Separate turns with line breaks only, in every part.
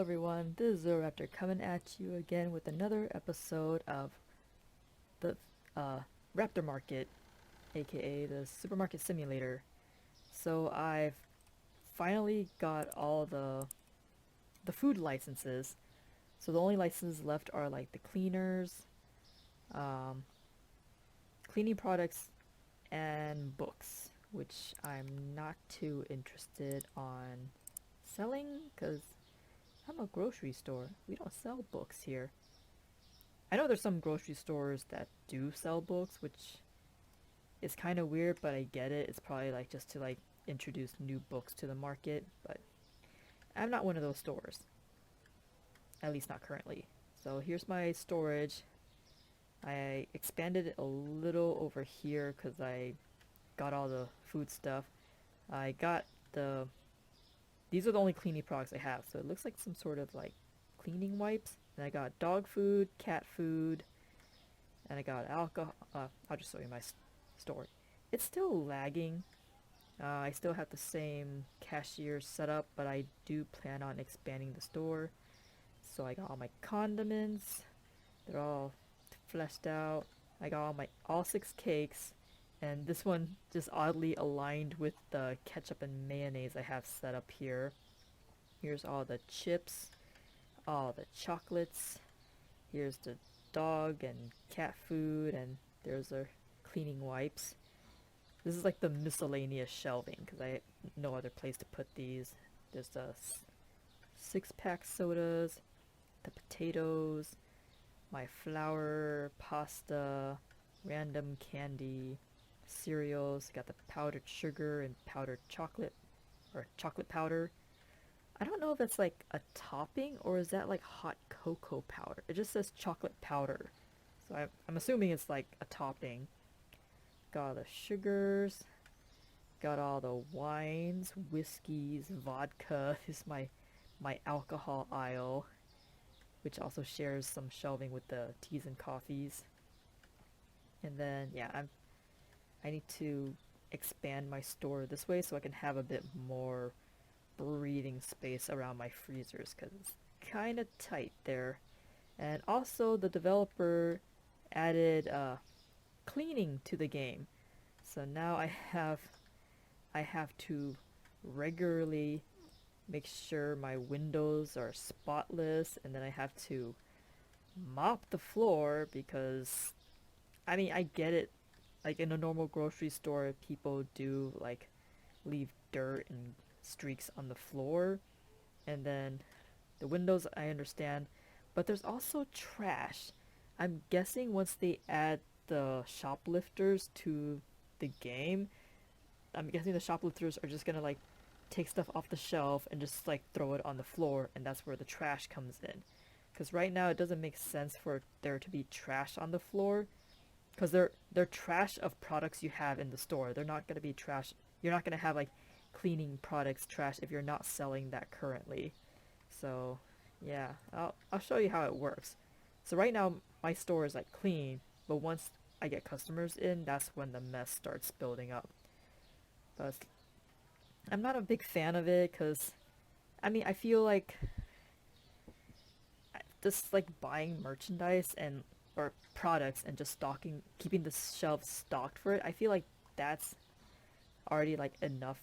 everyone, this is Zeroraptor coming at you again with another episode of the Raptor Market, aka the Supermarket Simulator. So I've finally got all the food licenses. So the only licenses left are like the cleaners, um, cleaning products, and books, which I'm not too interested on selling because I'm a grocery store. We don't sell books here. I know there's some grocery stores that do sell books, which is kind of weird, but I get it. It's probably like just to like introduce new books to the market, but I'm not one of those stores. At least not currently. So here's my storage. I expanded it a little over here because I got all the food stuff. I got the these are the only cleaning products I have, so it looks like some sort of like cleaning wipes. And I got dog food, cat food, and I got alcohol. I'll just show you my story. It's still lagging. I still have the same cashier setup, but I do plan on expanding the store. So I got all my condiments. They're all fleshed out. I got all six cakes, and this one just oddly aligned with the ketchup and mayonnaise I have set up here. Here's all the chips, all the chocolates. Here's the dog and cat food, and there's our cleaning wipes. This is like the miscellaneous shelving because I have no other place to put these. There's the six-pack sodas, the potatoes, my flour, pasta, random candy, cereals. Got the powdered sugar and powdered chocolate or chocolate powder. I don't know if that's like a topping or is that like hot cocoa powder. It just says chocolate powder. So I'm assuming it's like a topping. Got all the sugars. Got all the wines, whiskeys, vodka. This is my alcohol aisle, which also shares some shelving with the teas and coffees. And then yeah, I need to expand my store this way so I can have a bit more breathing space around my freezers because it's kind of tight there. And also the developer added cleaning to the game. So now I have to regularly make sure my windows are spotless, and then I have to mop the floor because I mean I get it, like in a normal grocery store people do like leave dirt and streaks on the floor, and then the windows I understand, but there's also trash. I'm guessing once they add the shoplifters to the game, I'm guessing the shoplifters are just gonna like take stuff off the shelf and just like throw it on the floor, and that's where the trash comes in. Because right now it doesn't make sense for there to be trash on the floor, because they're trash of products you have in the store. They're not gonna be trash. You're not gonna have like cleaning products trash if you're not selling that currently. So yeah, I'll show you how it works. So right now my store is like clean, but once I get customers in, that's when the mess starts building up. But I'm not a big fan of it because I mean I feel like just like buying merchandise and or products and just stocking, keeping the shelves stocked for it. I feel like that's already like enough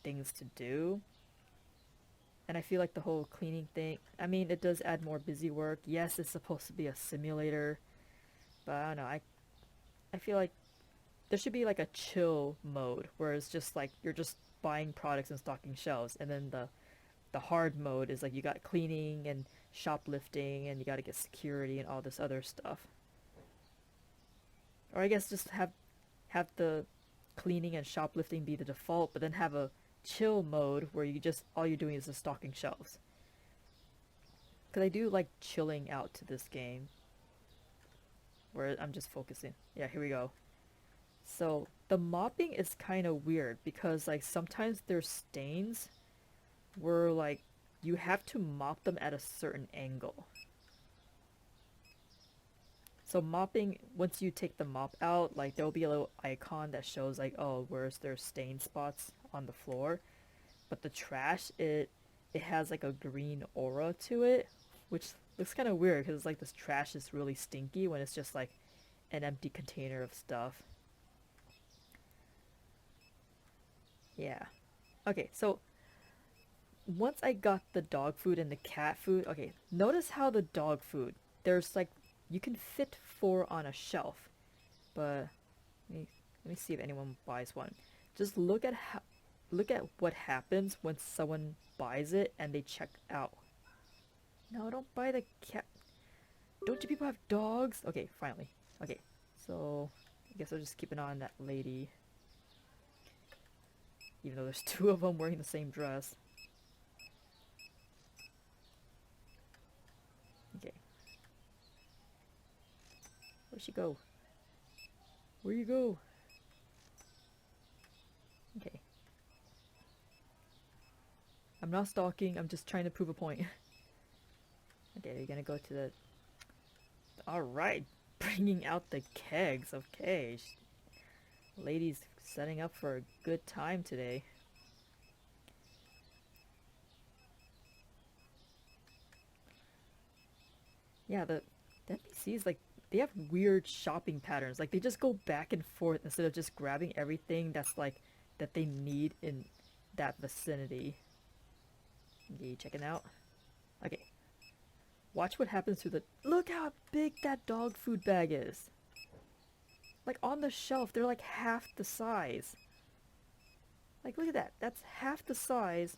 things to do. And I feel like the whole cleaning thing, I mean, it does add more busy work. Yes, it's supposed to be a simulator, but I don't know. I feel like there should be like a chill mode where it's just like you're just buying products and stocking shelves, and then the hard mode is like you got cleaning and shoplifting and you got to get security and all this other stuff. Or I guess just have the cleaning and shoplifting be the default, but then have a chill mode where you just all you're doing is just stocking shelves. Because I do like chilling out to this game where I'm just focusing. Yeah, here we go. So the mopping is kind of weird because like sometimes there's stains where like you have to mop them at a certain angle. So mopping, once you take the mop out, like there'll be a little icon that shows like, oh, where's there stain spots on the floor. But the trash, it it has like a green aura to it, which looks kind of weird because like this trash is really stinky when it's just like an empty container of stuff. Yeah. Okay, so once I got the dog food and the cat food, okay, notice how the dog food, there's like, you can fit four on a shelf, but let me see if anyone buys one. Just look at what happens when someone buys it and they check out. No, don't buy the cat. Don't you people have dogs? Okay, finally. Okay, so I guess I'll just keep an eye on that lady. Even though there's two of them wearing the same dress. Okay. Where'd she go? Where you go? Okay. I'm not stalking, I'm just trying to prove a point. Okay, you're gonna go to the... Alright, bringing out the kegs. Okay. Ladies setting up for a good time today. Yeah, the NPCs, like, they have weird shopping patterns. Like, they just go back and forth instead of just grabbing everything that's, like, that they need in that vicinity. Okay, checking out? Okay. Watch what happens to the... Look how big that dog food bag is! Like, on the shelf, they're like half the size. Like, look at that. That's half the size.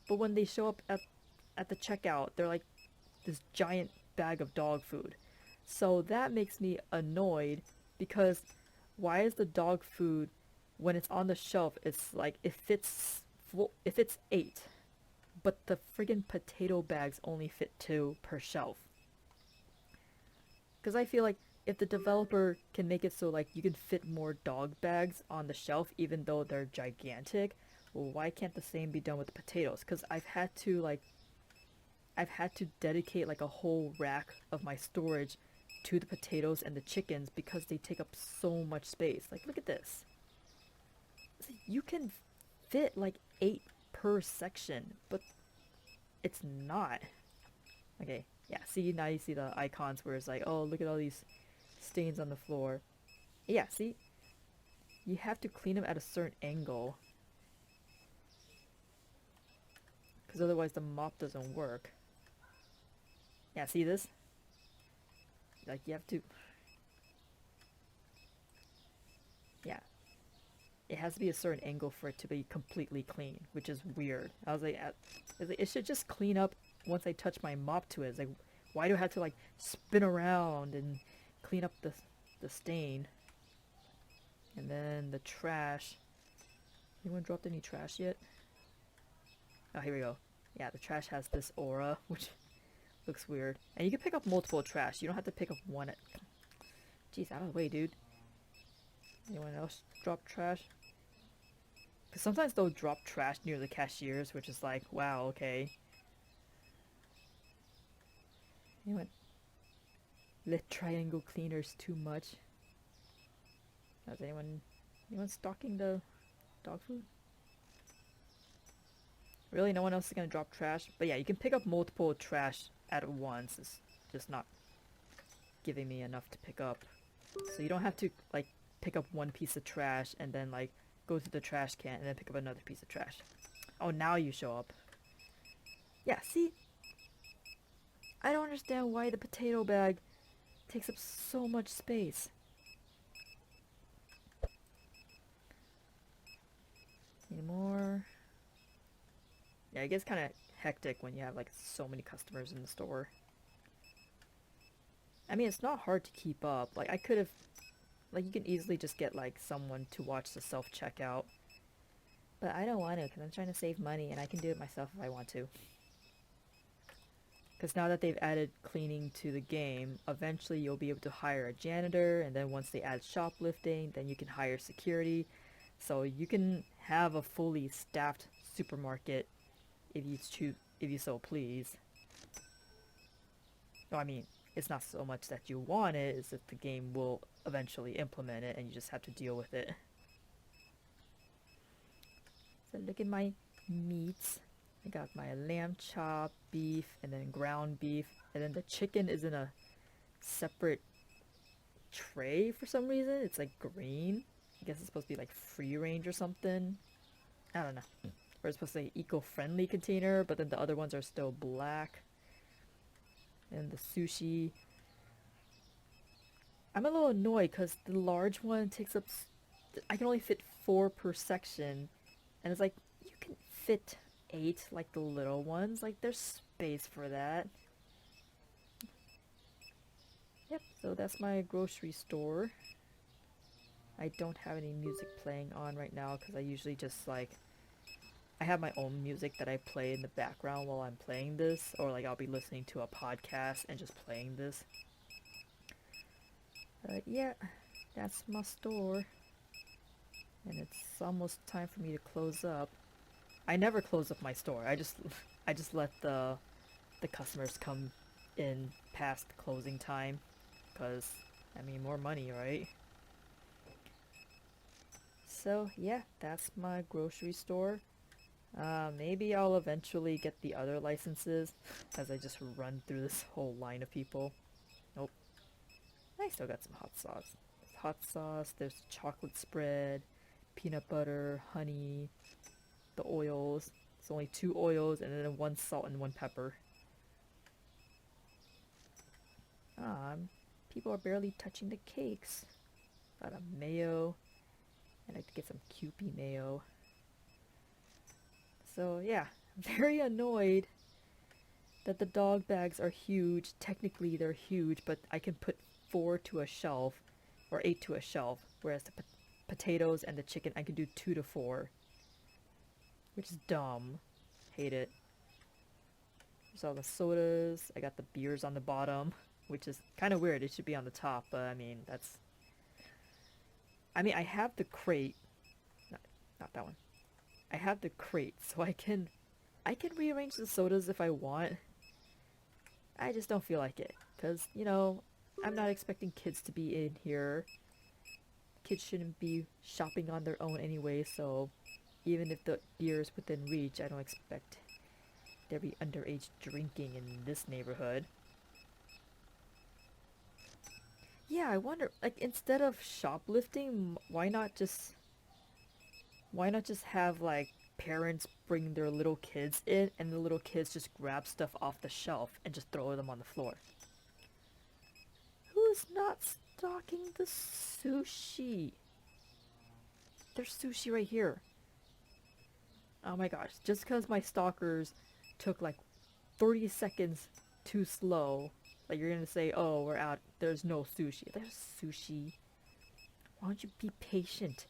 But when they show up at the checkout, they're like this giant bag of dog food. So that makes me annoyed because why is the dog food, when it's on the shelf, it's like it fits 8, but the friggin' potato bags only fit 2 per shelf. Because I feel like if the developer can make it so like you can fit more dog bags on the shelf even though they're gigantic, well, why can't the same be done with the potatoes? Because I've had to dedicate like a whole rack of my storage to the potatoes and the chickens because they take up so much space. Like, look at this. You can fit like 8 per section, but it's not. Okay, yeah, see, now you see the icons where it's like, oh, look at all these stains on the floor. Yeah, see? You have to clean them at a certain angle. Because otherwise the mop doesn't work. Yeah, see this? Like, you have to... Yeah. It has to be a certain angle for it to be completely clean, which is weird. I was like, it should just clean up once I touch my mop to it. It's like, why do I have to, like, spin around and clean up the stain? And then the trash. Anyone dropped any trash yet? Oh, here we go. Yeah, the trash has this aura, which looks weird. And you can pick up multiple trash. You don't have to pick up one at... Jeez, out of the way, dude. Anyone else drop trash? Because sometimes they'll drop trash near the cashiers, which is like, wow, okay. Anyone lit triangle cleaners too much? Is anyone stalking the dog food? Really, no one else is gonna drop trash? But yeah, you can pick up multiple trash at once. It's just not giving me enough to pick up. So you don't have to, like, pick up one piece of trash and then, like, go to the trash can and then pick up another piece of trash. Oh, now you show up. Yeah, see? I don't understand why the potato bag takes up so much space. Any more? Yeah, it gets kind of hectic when you have like so many customers in the store. I mean, it's not hard to keep up. Like, I could have, like, you can easily just get like someone to watch the self-checkout. But I don't want to because I'm trying to save money and I can do it myself if I want to. Because now that they've added cleaning to the game, eventually you'll be able to hire a janitor, and then once they add shoplifting, then you can hire security. So you can have a fully staffed supermarket if you so please. No, I mean, it's not so much that you want it, it's that the game will eventually implement it and you just have to deal with it. So look at my meats. I got my lamb chop, beef, and then ground beef, and then the chicken is in a separate tray for some reason. It's like green. I guess it's supposed to be like free range or something. I don't know. Or it's supposed to say eco-friendly container, but then the other ones are still black. And the sushi. I'm a little annoyed because the large one takes up. I can only fit 4 per section, and it's like you can fit 8 like the little ones. Like there's space for that. Yep, so that's my grocery store. I don't have any music playing on right now because I usually just like I have my own music that I play in the background while I'm playing this, or like I'll be listening to a podcast and just playing this. Yeah, that's my store. And it's almost time for me to close up. I never close up my store. I just let the customers come in past closing time because I mean more money, right? So yeah, that's my grocery store. Maybe I'll eventually get the other licenses as I just run through this whole line of people. Nope. I still got some hot sauce. There's hot sauce, there's chocolate spread, peanut butter, honey, the oils. It's only 2 oils and then 1 salt and 1 pepper. People are barely touching the cakes. Got a mayo. I'd like to get some Kewpie mayo. So yeah, I'm very annoyed that the dog bags are huge. Technically they're huge, but I can put 4 to a shelf or 8 to a shelf, whereas the potatoes and the chicken I can do 2 to 4, which is dumb. Hate it. There's all the sodas. I got the beers on the bottom, which is kind of weird. It should be on the top, but I mean I have the crate. Not that one. I have the crate, so I can rearrange the sodas if I want. I just don't feel like it, cause you know I'm not expecting kids to be in here. Kids shouldn't be shopping on their own anyway, so even if the beer is within reach, I don't expect there be underage drinking in this neighborhood. Yeah, I wonder, like instead of shoplifting, why not just have like parents bring their little kids in and the little kids just grab stuff off the shelf and just throw them on the floor? Who's not stocking the sushi? There's sushi right here. Oh my gosh, just because my stalkers took like 30 seconds too slow, like you're gonna say, oh, we're out, there's no sushi. There's sushi. Why don't you be patient?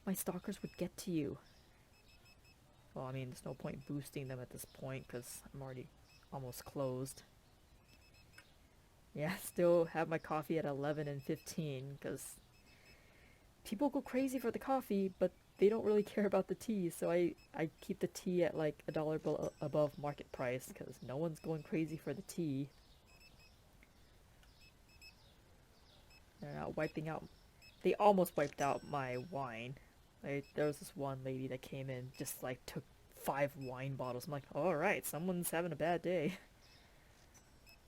My stalkers would get to you. Well, I mean, there's no point boosting them at this point because I'm already almost closed. Yeah, still have my coffee at 11 and 15 because people go crazy for the coffee, but they don't really care about the tea, so I keep the tea at like $1 above market price because no one's going crazy for the tea. They're not wiping out. They almost wiped out my wine. Like, there was this one lady that came in, just like took 5 wine bottles. I'm like, alright, someone's having a bad day.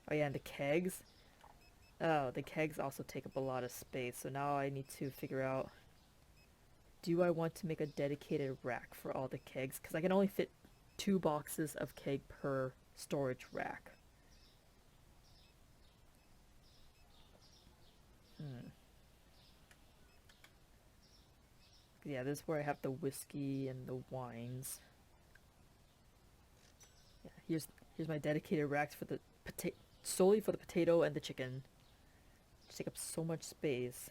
Oh yeah, and the kegs. Oh, the kegs also take up a lot of space, so now I need to figure out, do I want to make a dedicated rack for all the kegs? Because I can only fit 2 boxes of keg per storage rack. Yeah, this is where I have the whiskey and the wines. Yeah, here's my dedicated racks for the solely for the potato and the chicken. Just take up so much space.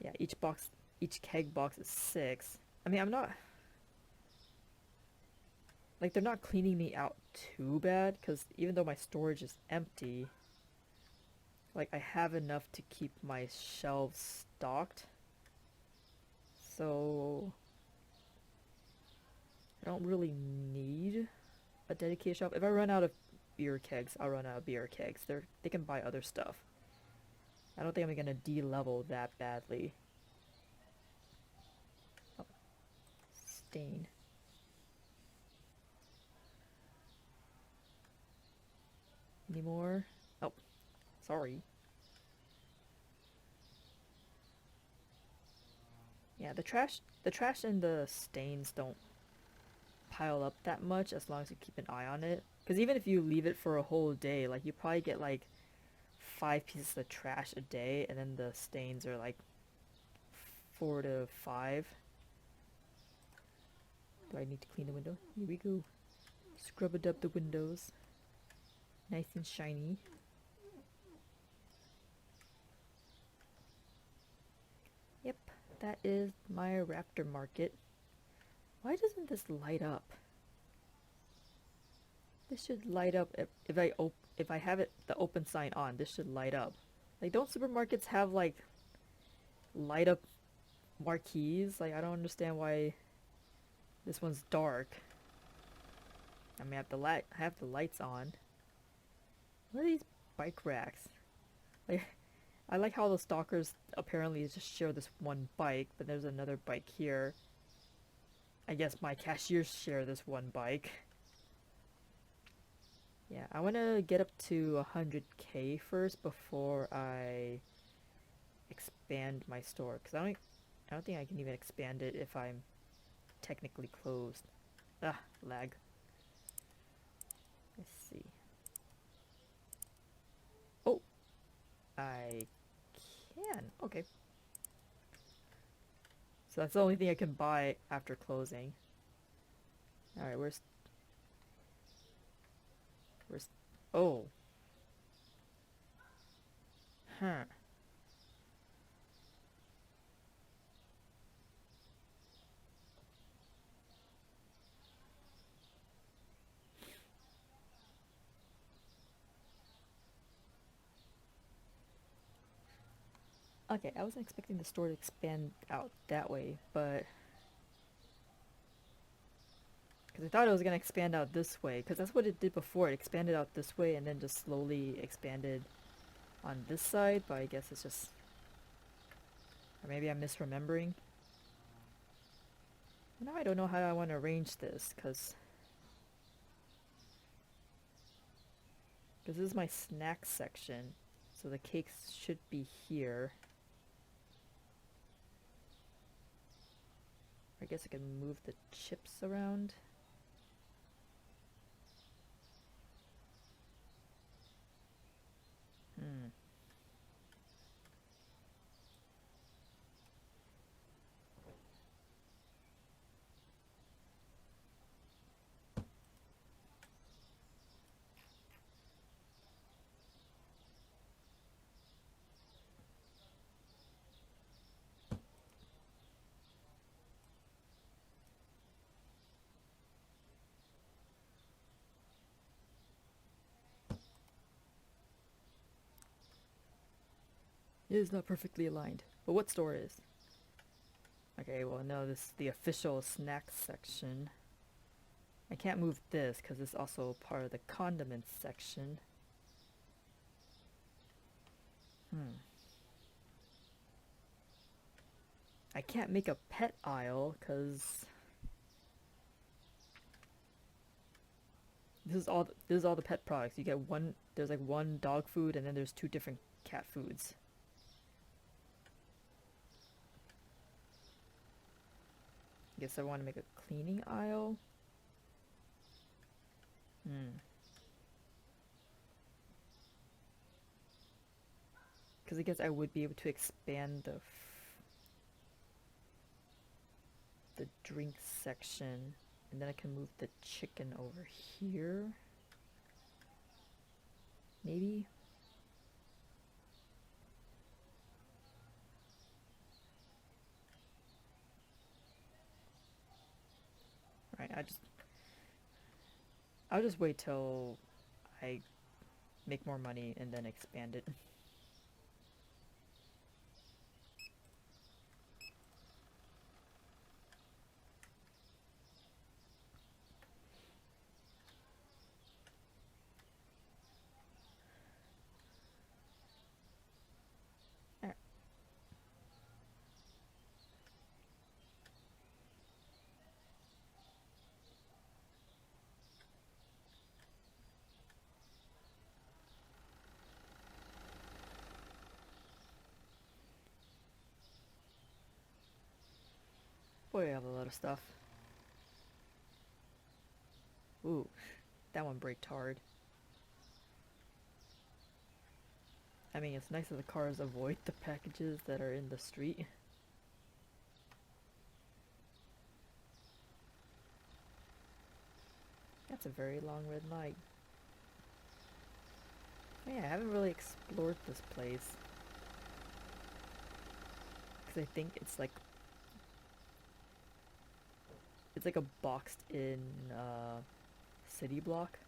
Yeah, each keg box is 6. I mean, I'm not like they're not cleaning me out too bad because even though my storage is empty, like I have enough to keep my shelves stocked. So I don't really need a dedicated shelf. If I run out of beer kegs, I'll run out of beer kegs. They can buy other stuff. I don't think I'm gonna de-level that badly. Oh, stain. anymore. Oh, sorry. Yeah, the trash and the stains don't pile up that much as long as you keep an eye on it. Because even if you leave it for a whole day, like you probably get like 5 pieces of trash a day, and then the stains are like 4 to 5. Do I need to clean the window? Here we go. Scrub it up the windows. Nice and shiny. Yep, that is my Raptor Market. Why doesn't this light up? This should light up if I have it the open sign on. This should light up. Like, don't supermarkets have like light up marquees? Like, I don't understand why this one's dark. I mean, I have the lights on. What are these bike racks? Like, I like how the stalkers apparently just share this one bike, but there's another bike here. I guess my cashiers share this one bike. Yeah, I want to get up to 100K first before I expand my store, because I don't think I can even expand it if I'm technically closed. Ah, lag. Let's see. Oh, I can. Okay. So that's the only thing I can buy after closing. Alright, where's... Oh. Huh. Okay, I wasn't expecting the store to expand out that way, but... Because I thought it was going to expand out this way, because that's what it did before. It expanded out this way and then just slowly expanded on this side, but I guess it's just... Or maybe I'm misremembering. Now I don't know how I want to arrange this, because this is my snack section, so the cakes should be here. I guess I can move the chips around. Hmm. It is not perfectly aligned. But what store is? Okay, well no, this is the official snack section. I can't move this because it's also part of the condiments section. I can't make a pet aisle because this is all the pet products. You get one, there's like one dog food and then there's 2 different cat foods. I guess I want to make a cleaning aisle. Because I guess I would be able to expand the drink section, and then I can move the chicken over here. Maybe? Right, I'll just wait till I make more money and then expand it. Alright. boy, I have a lot of stuff. Ooh, that one braked hard. I mean, it's nice that the cars avoid the packages that are in the street. That's a very long red light. Oh yeah, I haven't really explored this place. Because I think it's like a boxed in city block.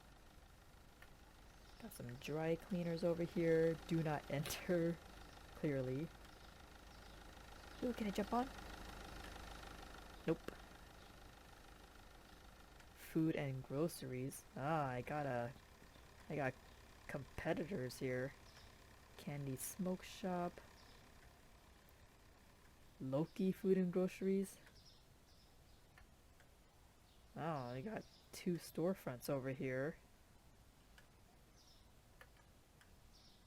Got some dry cleaners over here. Do not enter, clearly. Ooh, can I jump on? Nope. Food and groceries. Ah, I got competitors here. Candy smoke shop. Loki food and groceries. Oh, they got two storefronts over here.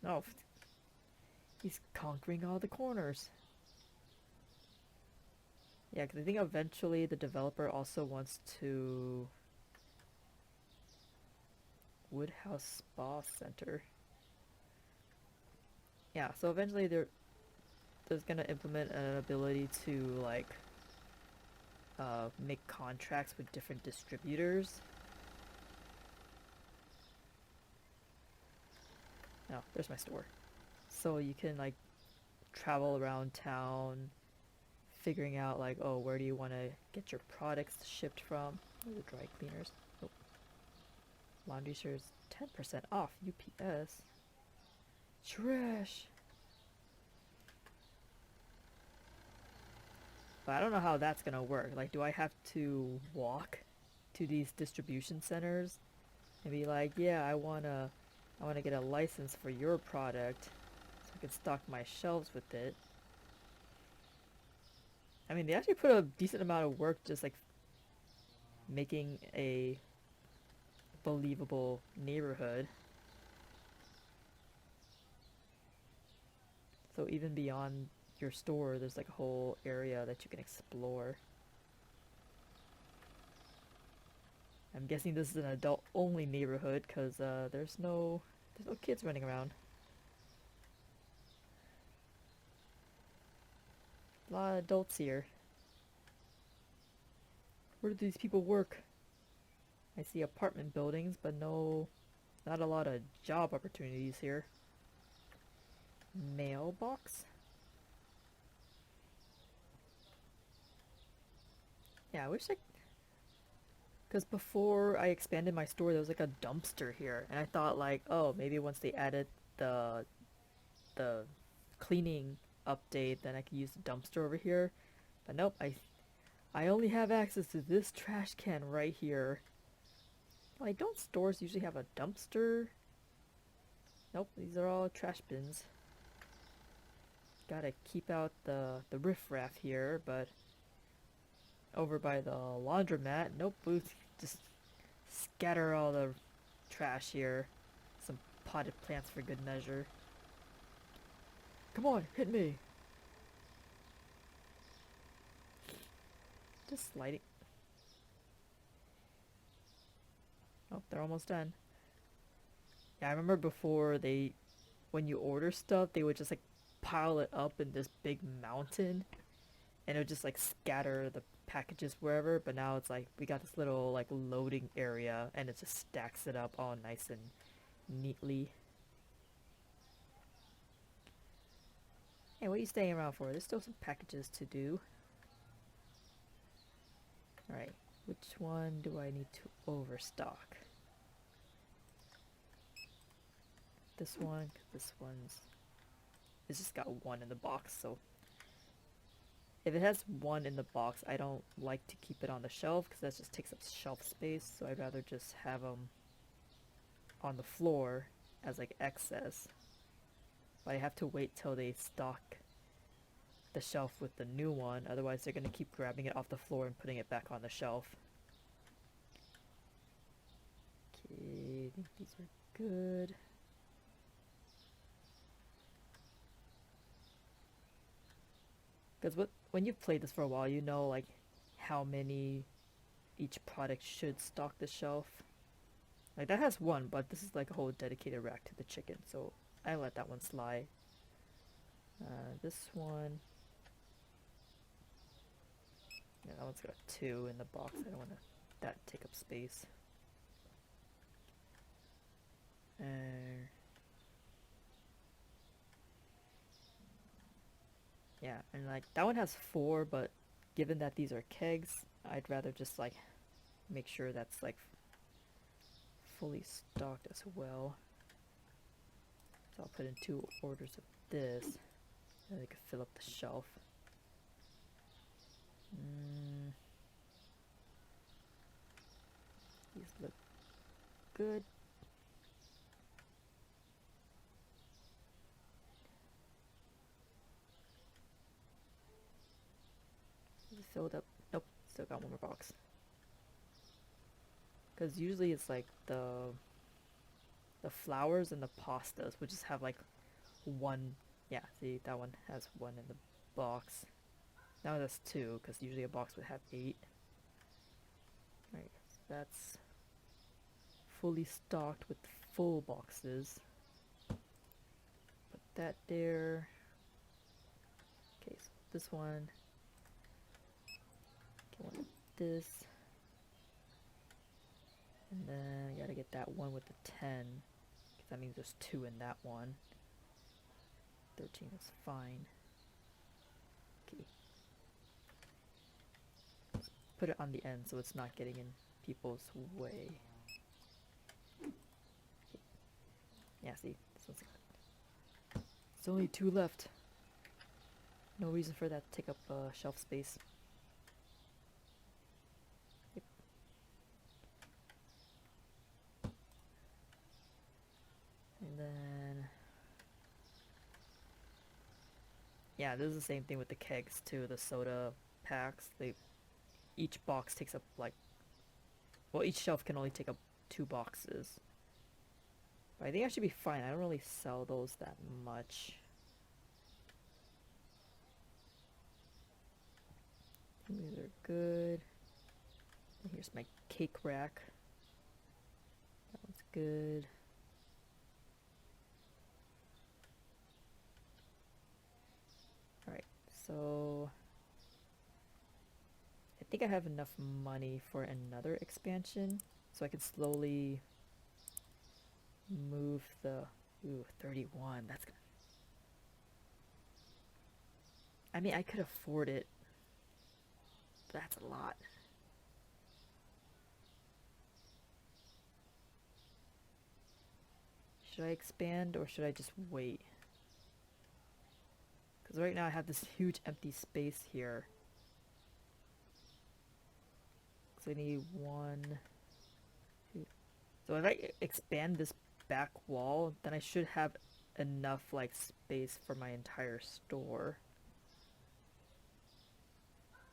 Oh, he's conquering all the corners. Yeah, because I think eventually the developer also wants to... Woodhouse Spa Center. Yeah, so eventually there's gonna implement an ability to like make contracts with different distributors. Oh, there's my store. So you can like travel around town figuring out like, oh, where do you want to get your products shipped from? Where are the dry cleaners? Oh. Laundry shares 10% off UPS. Trash. But I don't know how that's gonna work. Like, do I have to walk to these distribution centers and be like, yeah, I wanna get a license for your product so I can stock my shelves with it. I mean, they actually put a decent amount of work just like making a believable neighborhood. So even beyond your store, there's like a whole area that you can explore. I'm guessing this is an adult-only neighborhood because there's no kids running around. A lot of adults here. Where do these people work? I see apartment buildings, but not a lot of job opportunities here. Mailbox? Yeah, I wish I... Because before I expanded my store, there was like a dumpster here. And I thought like, oh, maybe once they added the the cleaning update, then I could use the dumpster over here. But nope, I only have access to this trash can right here. Like, don't stores usually have a dumpster? Nope, these are all trash bins. Gotta keep out the riffraff here, but over by the laundromat, nope, just scatter all the trash here. Some potted plants for good measure. Come on, hit me! Just sliding. Oh, they're almost done. Yeah, I remember before when you order stuff, they would just like pile it up in this big mountain and it would just like scatter the packages wherever, but now it's like we got this little like loading area and it just stacks it up all nice and neatly. Hey, what are you staying around for? There's still some packages to do. Alright, which one do I need to overstock? This one, 'cause this one's... It's just got one in the box, so... If it has one in the box, I don't like to keep it on the shelf, because that just takes up shelf space, so I'd rather just have them on the floor as like excess. But I have to wait till they stock the shelf with the new one, otherwise they're gonna keep grabbing it off the floor and putting it back on the shelf. Okay, I think these are good. Because when you've played this for a while, you know like how many each product should stock the shelf. Like that has one, but this is like a whole dedicated rack to the chicken, so I let that one slide. This one, yeah, that one's got two in the box. I don't want that take up space. Yeah, and like that one has four, but given that these are kegs, I'd rather just like make sure that's like fully stocked as well. So I'll put in 2 orders of this, and they could fill up the shelf. These look good. Is it filled up? Nope, still got one more box. Because usually it's like the flours and the pastas, which just have like one. Yeah, see, that one has one in the box. Now that's two, because usually a box would have 8. Right, so that's fully stocked with full boxes. Put that there. Okay, so this one. Get one of this. And then I gotta get that one with the 10. Because that means there's 2 in that one. 13 is fine. Okay. Just put it on the end so it's not getting in people's way. Okay. Yeah, see? This one's got... There's only 2 left. No reason for that to take up shelf space. Yep. And then... yeah, this is the same thing with the kegs too, the soda packs. Each box takes up like... well, each shelf can only take up 2 boxes. But I think I should be fine. I don't really sell those that much. These are good. And here's my cake rack. That one's good. Alright, so I think I have enough money for another expansion, so I can slowly move the... ooh, 31. That's gonna... I mean, I could afford it. That's a lot. Should I expand or should I just wait? Because right now I have this huge empty space here. So I need 1, 2. So if I expand this back wall, then I should have enough like space for my entire store.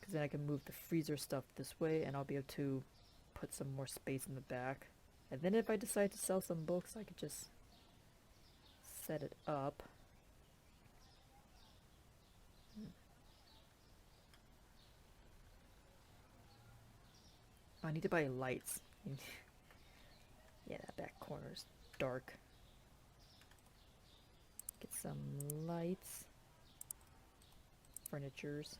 Because then I can move the freezer stuff this way and I'll be able to put some more space in the back. And then if I decide to sell some books, I could just set it up. I need to buy lights. Yeah, that back corner's dark. Get some lights. Furnitures.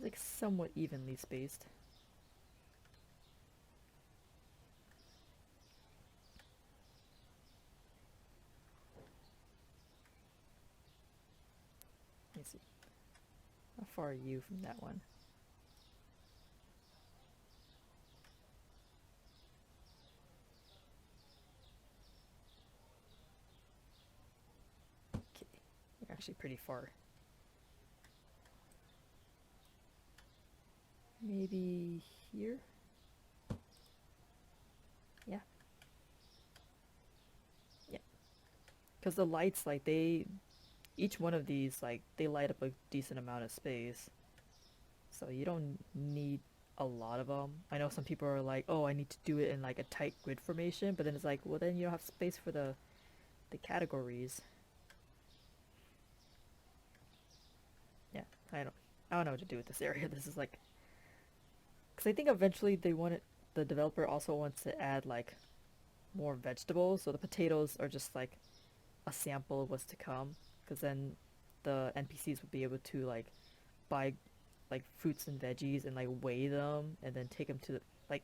Like somewhat evenly spaced. Let me see. How far are you from that one? Okay, you're actually pretty far. Maybe here? because the lights, like each one of these, like they light up a decent amount of space, so you don't need a lot of them. I know some people are like, oh, I need to do it in like a tight grid formation, but then it's like, well, then you don't have space for the categories. Yeah, I don't know what to do with this area. This is like, because I think eventually the developer also wants to add like more vegetables, so the potatoes are just like a sample of what's to come, because then the NPCs would be able to like buy like fruits and veggies and like weigh them and then take them to like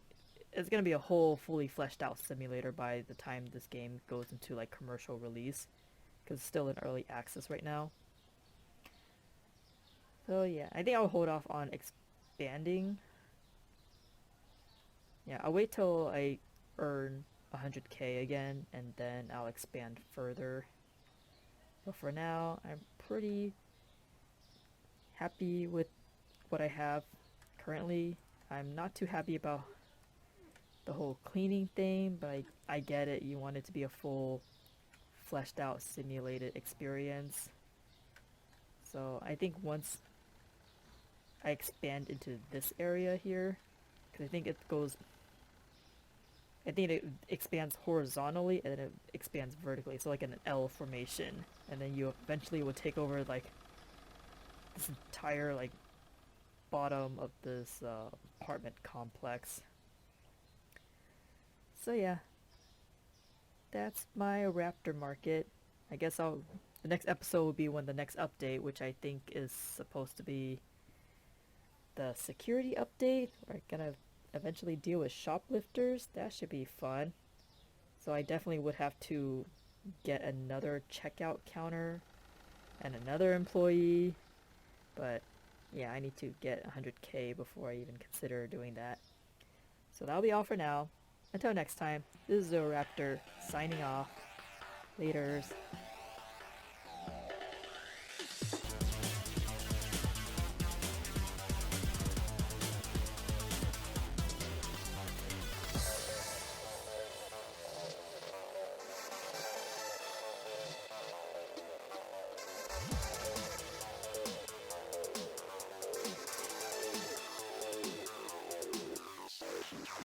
it's gonna be a whole fully fleshed out simulator by the time this game goes into like commercial release, because it's still in early access right now. So yeah, I think I'll hold off on expanding. Yeah, I'll wait till I earn 100k again and then I'll expand further. But for now, I'm pretty happy with what I have currently. I'm not too happy about the whole cleaning thing, but I get it. You want it to be a full, fleshed out, simulated experience. So I think once I expand into this area here, because I think it expands horizontally and then it expands vertically, so like an L formation, and then you eventually will take over like this entire like bottom of this apartment complex. So yeah, that's my Raptor Market. I guess the next episode will be when the next update, which I think is supposed to be the security update. We're gonna eventually deal with shoplifters. That should be fun. So I definitely would have to get another checkout counter and another employee. But yeah, I need to get 100k before I even consider doing that. So that'll be all for now. Until next time, this is Zooraptor signing off. Laters.